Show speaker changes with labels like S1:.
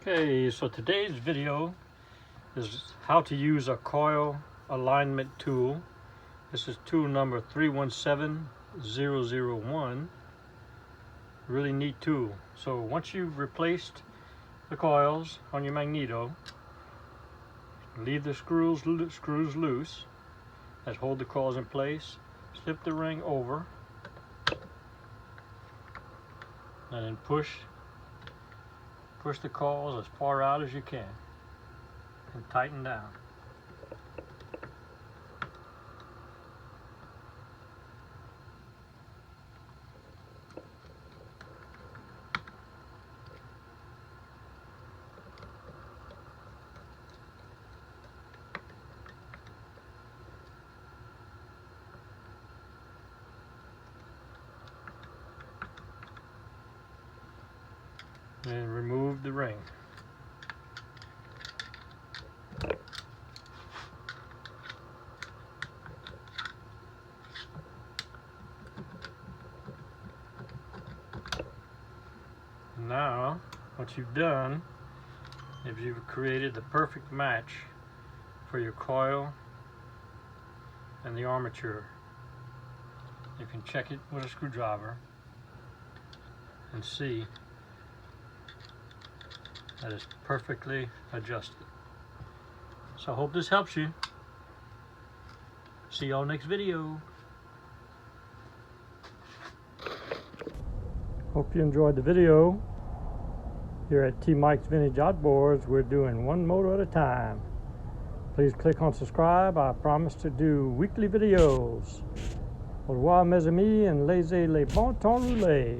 S1: Okay, so today's video is how to use a coil alignment tool. This is tool number 317001. Really neat tool. So once you've replaced the coils on your magneto, leave the screws loose that hold the coils in place. Slip the ring over and then push the coils as far out as you can and tighten down. And remove the ring. Now, what you've done is you've created the perfect match for your coil and the armature. You can check it with a screwdriver and see that is perfectly adjusted. So I hope this helps you. See y'all next video. Hope you enjoyed the video. Here at T Mike's Vintage Outboards, we're doing one motor at a time. Please click on subscribe. I promise to do weekly videos. Au revoir mes amis and laissez les bon temps rouler.